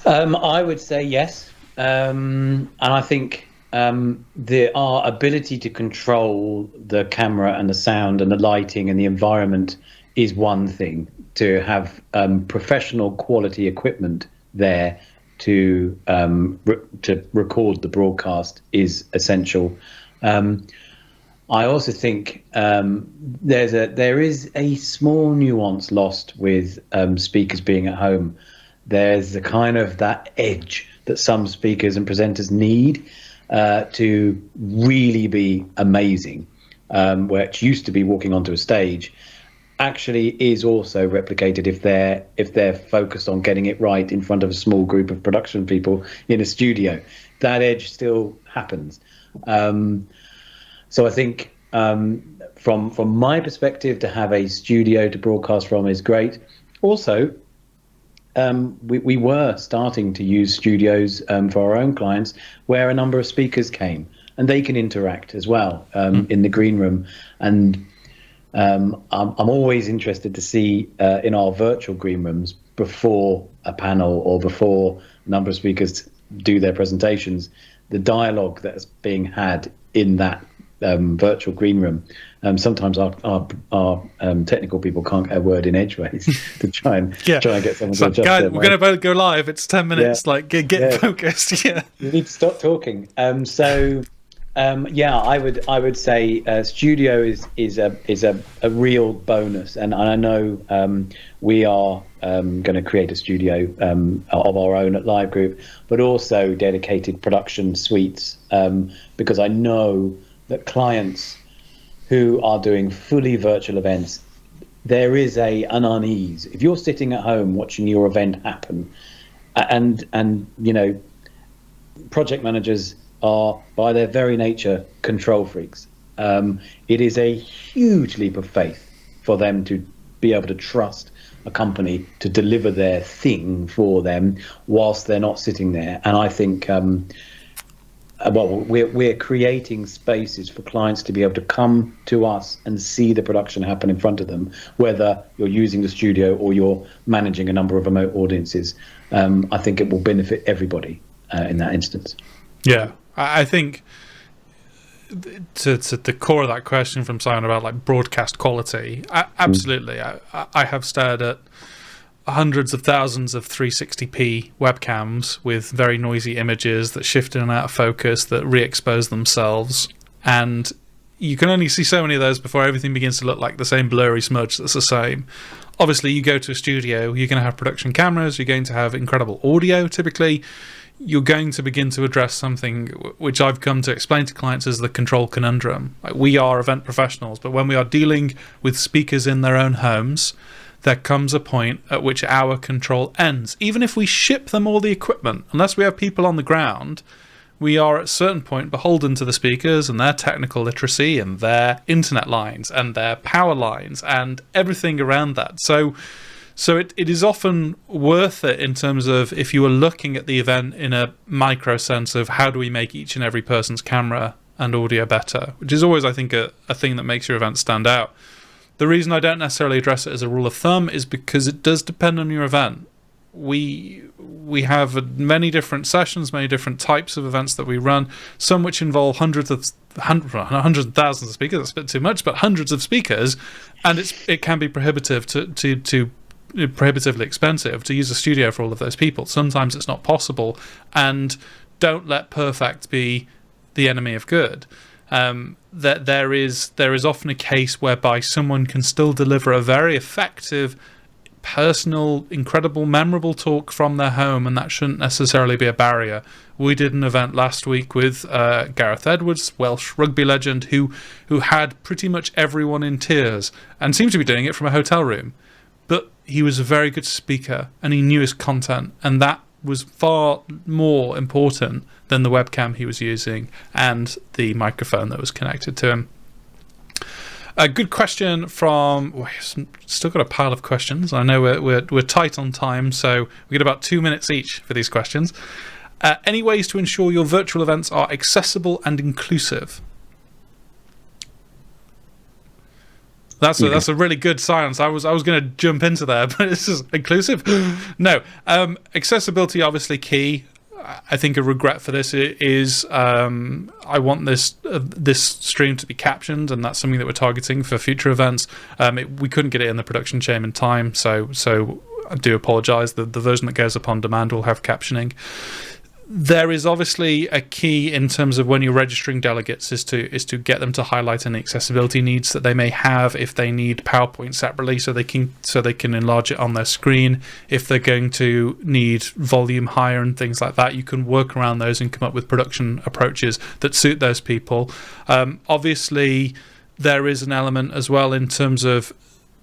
B: I would say yes. And I think our ability to control the camera and the sound and the lighting and the environment is one thing. To have professional quality equipment there to record the broadcast is essential. I also think there is a small nuance lost with speakers being at home. There's the kind of that edge that some speakers and presenters need to really be amazing, where it used to be walking onto a stage actually is also replicated if they're focused on getting it right in front of a small group of production people in a studio. That edge still happens. So I think from my perspective, to have a studio to broadcast from is great. Also, we were starting to use studios for our own clients, where a number of speakers came and they can interact as well in the green room. And I'm always interested to see in our virtual green rooms, before a panel or before a number of speakers do their presentations, the dialogue that's being had in that virtual green room. Sometimes our technical people can't get a word in edgeways to try and get someone to adjust.
A: Guys, we're going to both go live. It's 10 minutes. Get focused. Yeah,
B: you need to stop talking. I would say studio is a real bonus, and I know we are going to create a studio of our own at Live Group, but also dedicated production suites, because I know that clients who are doing fully virtual events, there is an unease. If you're sitting at home watching your event happen, and you know, project managers are by their very nature control freaks. It is a huge leap of faith for them to be able to trust a company to deliver their thing for them whilst they're not sitting there. And I think we're creating spaces for clients to be able to come to us and see the production happen in front of them, whether you're using the studio or you're managing a number of remote audiences. I think it will benefit everybody in that instance.
A: Yeah, I think to the core of that question from Simon about like broadcast quality, absolutely. I have stared at hundreds of thousands of 360p webcams with very noisy images that shift in and out of focus, that re-expose themselves, and you can only see so many of those before everything begins to look like the same blurry smudge that's the same. Obviously, you go to a studio, you're going to have production cameras, you're going to have incredible audio typically. You're going to begin to address something which I've come to explain to clients as the control conundrum. Like, we are event professionals, but when we are dealing with speakers in their own homes, there comes a point at which our control ends. Even if we ship them all the equipment, unless we have people on the ground, we are at a certain point beholden to the speakers and their technical literacy and their internet lines and their power lines and everything around that. So it is often worth it in terms of, if you were looking at the event in a micro sense of how do we make each and every person's camera and audio better, which is always, I think, a thing that makes your event stand out. The reason I don't necessarily address it as a rule of thumb is because it does depend on your event. we have many different sessions, many different types of events that we run, some which involve hundreds of thousands of speakers. That's a bit too much, but hundreds of speakers, and it can be prohibitive to prohibitively expensive to use a studio for all of those people. Sometimes it's not possible, and don't let perfect be the enemy of good. That there is often a case whereby someone can still deliver a very effective, personal, incredible, memorable talk from their home, and that shouldn't necessarily be a barrier. We did an event last week with Gareth Edwards, Welsh rugby legend, who had pretty much everyone in tears and seemed to be doing it from a hotel room. But he was a very good speaker and he knew his content, and that was far more important than the webcam he was using and the microphone that was connected to him. A good question from... We've still got a pile of questions. I know we're tight on time, so we get about 2 minutes each for these questions. Any ways to ensure your virtual events are accessible and inclusive? That's a really good silence. I was going to jump into there, but this is inclusive. No, accessibility obviously key. I think a regret for this is I want this stream to be captioned, and that's something that we're targeting for future events. We couldn't get it in the production chain in time, so I do apologise. The version that goes up on demand will have captioning. There is obviously a key in terms of when you're registering delegates is to get them to highlight any accessibility needs that they may have. If they need PowerPoint separately so they can enlarge it on their screen, if they're going to need volume higher and things like that, you can work around those and come up with production approaches that suit those people. Obviously there is an element as well in terms of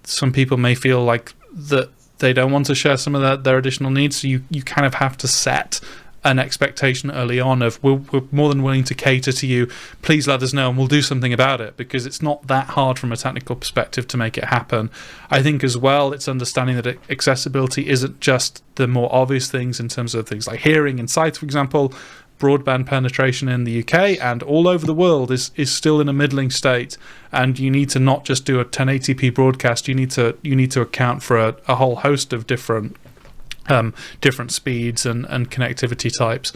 A: some people may feel like that they don't want to share some of their additional needs, so you kind of have to set an expectation early on of we're more than willing to cater to you, please let us know and we'll do something about it, because it's not that hard from a technical perspective to make it happen. I think as well it's understanding that accessibility isn't just the more obvious things in terms of things like hearing and sight, for example. Broadband penetration in the UK and all over the world is still in a middling state, and you need to not just do a 1080p broadcast, you need to account for a whole host of different speeds and connectivity types.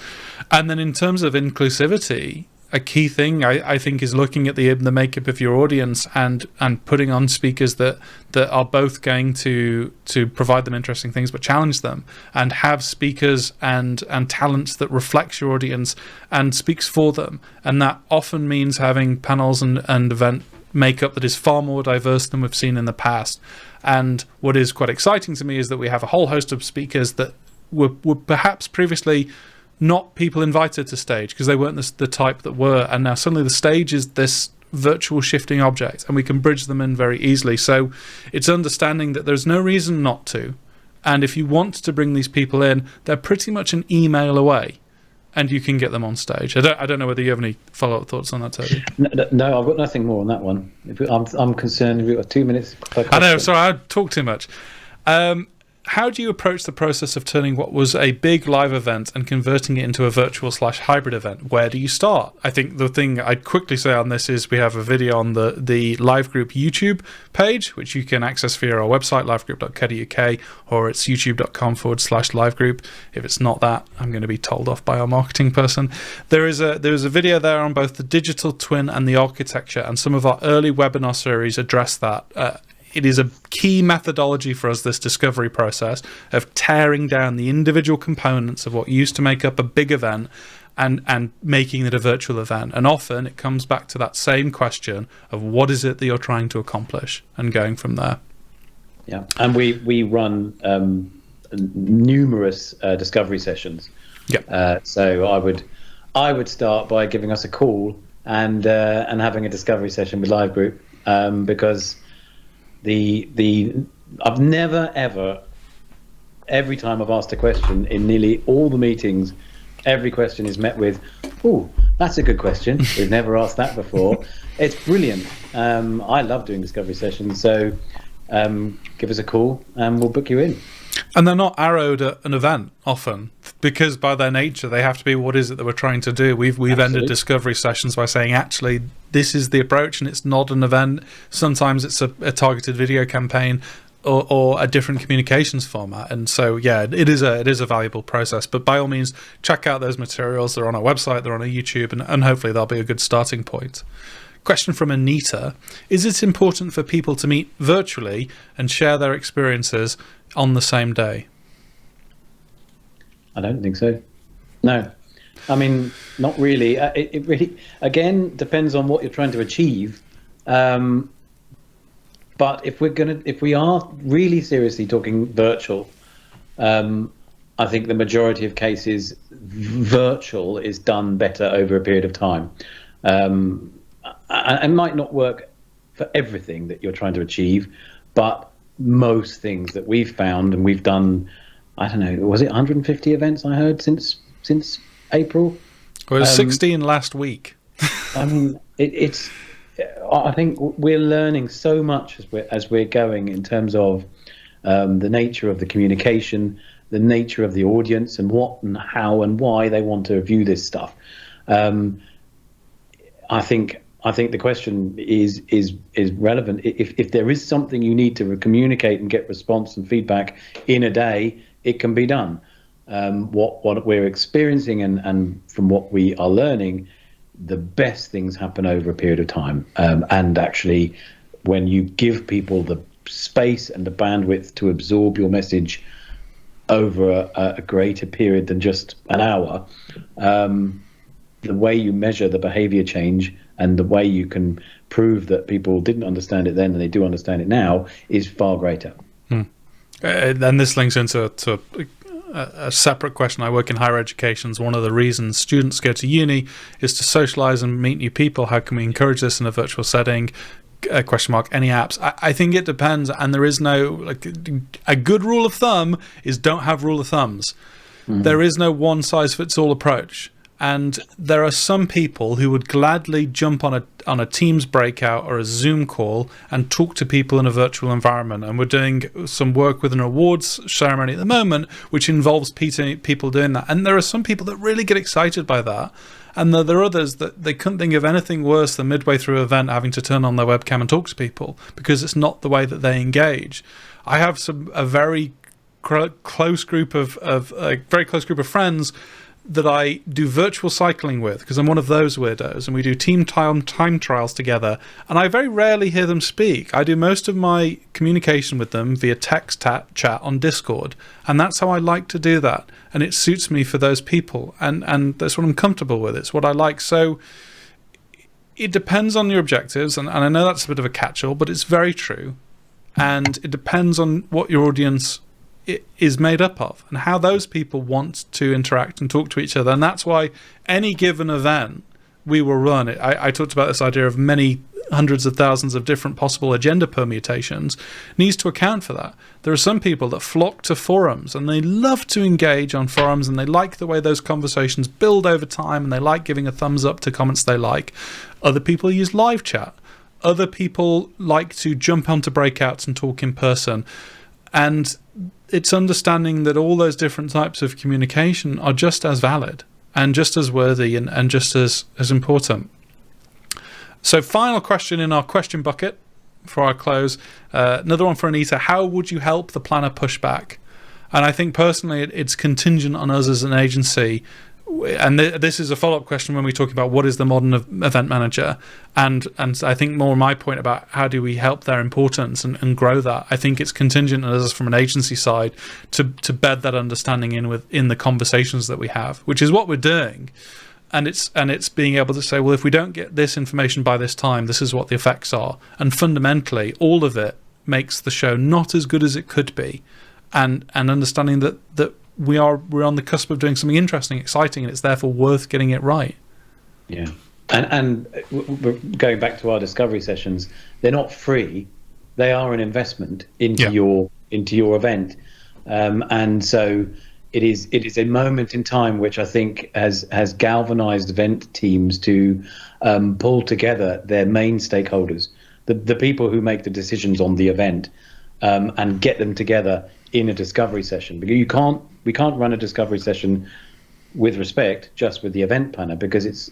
A: And then in terms of inclusivity, a key thing I think is looking at the makeup of your audience and putting on speakers that are both going to provide them interesting things but challenge them, and have speakers and talents that reflects your audience and speaks for them. And that often means having panels and event makeup that is far more diverse than we've seen in the past. And what is quite exciting to me is that we have a whole host of speakers that were perhaps previously not people invited to stage because they weren't the type that were, and now suddenly the stage is this virtual shifting object and we can bridge them in very easily. So it's understanding that there's no reason not to, and if you want to bring these people in, they're pretty much an email away and you can get them on stage. I don't know whether you have any follow-up thoughts on that, Toby.
B: No, I've got nothing more on that one. I'm concerned we've got 2 minutes per question.
A: I know, sorry, I talk too much. How do you approach the process of turning what was a big live event and converting it into a virtual/hybrid event? Where do you start? I think the thing I'd quickly say on this is we have a video on the Live Group YouTube page, which you can access via our website, livegroup.co.uk, or it's youtube.com/livegroup. If it's not that, I'm going to be told off by our marketing person. There is a video there on both the digital twin and the architecture, and some of our early webinar series address that. It is a key methodology for us, this discovery process of tearing down the individual components of what used to make up a big event and making it a virtual event. And often it comes back to that same question of what is it that you're trying to accomplish, and going from there.
B: Yeah, and we run numerous discovery sessions.
A: Yeah.
B: So I would start by giving us a call and having a discovery session with Live Group, because I've never ever, every time I've asked a question in nearly all the meetings, every question is met with, "Oh, that's a good question. We've never asked that before." It's brilliant. I love doing discovery sessions, so give us a call and we'll book you in.
A: And they're not arrowed at an event often, because by their nature they have to be what is it that we're trying to do. We've ended discovery sessions by saying, actually, this is the approach and it's not an event. Sometimes it's a targeted video campaign. or a different communications format. And so, yeah, it is a valuable process. But by all means, check out those materials. They're on our website, they're on our YouTube, and hopefully they'll be a good starting point. Question from Anita: is it important for people to meet virtually and share their experiences on the same day?
B: I don't think so. No. I mean, not really. It really, again, depends on what you're trying to achieve. But if we are really seriously talking virtual, I think the majority of cases, virtual is done better over a period of time. And might not work for everything that you're trying to achieve, but most things that we've found, and we've done, I don't know, was it 150 events I heard since April?
A: Well, it was 16 last week.
B: I mean, it's. I think we're learning so much as we're going in terms of the nature of the communication, the nature of the audience, and what and how and why they want to view this stuff. I think the question is relevant. If there is something you need to communicate and get response and feedback in a day, it can be done. What we're experiencing and from what we are learning, the best things happen over a period of time. And actually, when you give people the space and the bandwidth to absorb your message over a greater period than just an hour, the way you measure the behavior change and the way you can prove that people didn't understand it then and they do understand it now is far greater.
A: And this links into a separate question. I work in higher education. So one of the reasons students go to uni is to socialize and meet new people. How can we encourage this in a virtual setting? Question mark. Any apps? I think it depends, and there is no a good rule of thumb is don't have rule of thumbs. There is no one size fits all approach. And there are some people who would gladly jump on a Teams breakout or a Zoom call and talk to people in a virtual environment. And we're doing some work with an awards ceremony at the moment, which involves people doing that. And there are some people that really get excited by that. And there are others that they couldn't think of anything worse than midway through an event having to turn on their webcam and talk to people because it's not the way that they engage. I have a very close group of friends that I do virtual cycling with because I'm one of those weirdos, and we do team time trials together, and I very rarely hear them speak. I do most of my communication with them via text chat on Discord, and that's how I like to do that, and it suits me for those people, and that's what I'm comfortable with. It's what I like. So it depends on your objectives, and I know that's a bit of a catch-all, but it's very true, and it depends on what your audience is made up of and how those people want to interact and talk to each other. And that's why any given event we will run, I talked about this idea of many hundreds of thousands of different possible agenda permutations, needs to account for that. There are some people that flock to forums and they love to engage on forums, and they like the way those conversations build over time, and they like giving a thumbs up to comments they like. Other people use live chat. Other people like to jump onto breakouts and talk in person. And it's understanding that all those different types of communication are just as valid and just as worthy and just as important. So final question in our question bucket for our close. Another one for Anita. How would you help the planner push back? And I think personally it's contingent on us as an agency. And this is a follow-up question when we talk about what is the modern event manager, and I think more my point about how do we help their importance and grow that. I think it's contingent on us from an agency side to bed that understanding in the conversations that we have, which is what we're doing, and it's being able to say, well, if we don't get this information by this time, this is what the effects are, and fundamentally all of it makes the show not as good as it could be, and understanding that we're on the cusp of doing something interesting, exciting, and it's therefore worth getting it right.
B: Yeah, and going back to our discovery sessions, they're not free; they are an investment into your event, and so it is a moment in time which I think has galvanized event teams to pull together their main stakeholders, the people who make the decisions on the event, and get them together in a discovery session. Because we can't run a discovery session with respect just with the event planner, because it's,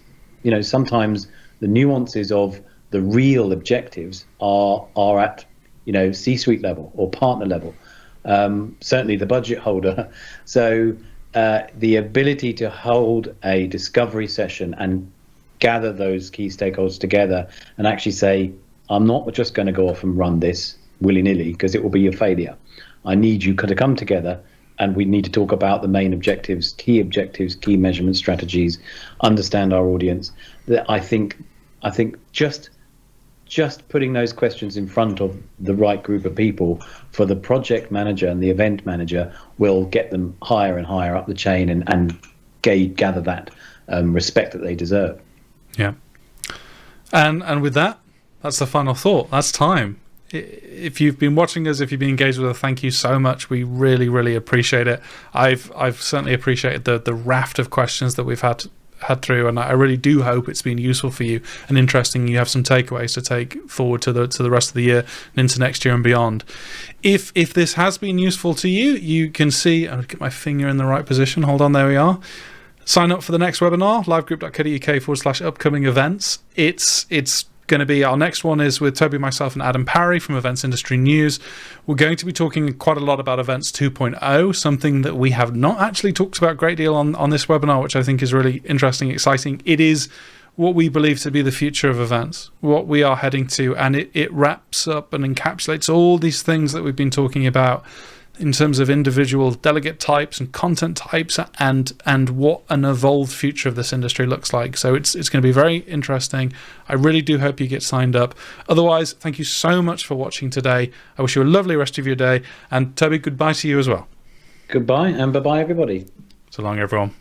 B: sometimes the nuances of the real objectives are at C-suite level or partner level, certainly the budget holder. So the ability to hold a discovery session and gather those key stakeholders together and actually say, I'm not just going to go off and run this willy-nilly because it will be a failure. I need you to come together, and we need to talk about the main objectives, key measurement strategies, understand our audience. That I think just putting those questions in front of the right group of people for the project manager and the event manager will get them higher and higher up the chain and gather that respect that they deserve.
A: Yeah. And with that, that's the final thought. That's time. If you've been watching us, if you've been engaged with us, thank you so much. We really, really appreciate it. I've certainly appreciated the raft of questions that we've had through, and I really do hope it's been useful for you and interesting. You have some takeaways to take forward to the rest of the year and into next year and beyond. If this has been useful to you, you can see, I'll get my finger in the right position. Hold on, there we are. Sign up for the next webinar, livegroup.co.uk/upcoming events. It's going to be, our next one is with Toby, myself, and Adam Parry from Events Industry News. We're going to be talking quite a lot about Events 2.0, something that we have not actually talked about a great deal on this webinar, which I think is really interesting, exciting. It is what we believe to be the future of events, what we are heading to, and it wraps up and encapsulates all these things that we've been talking about in terms of individual delegate types and content types and what an evolved future of this industry looks like. So it's going to be very interesting. I really do hope you get signed up. Otherwise, thank you so much for watching today. I wish you a lovely rest of your day. And Toby, goodbye to you as well.
B: Goodbye, and bye-bye, everybody.
A: So long, everyone.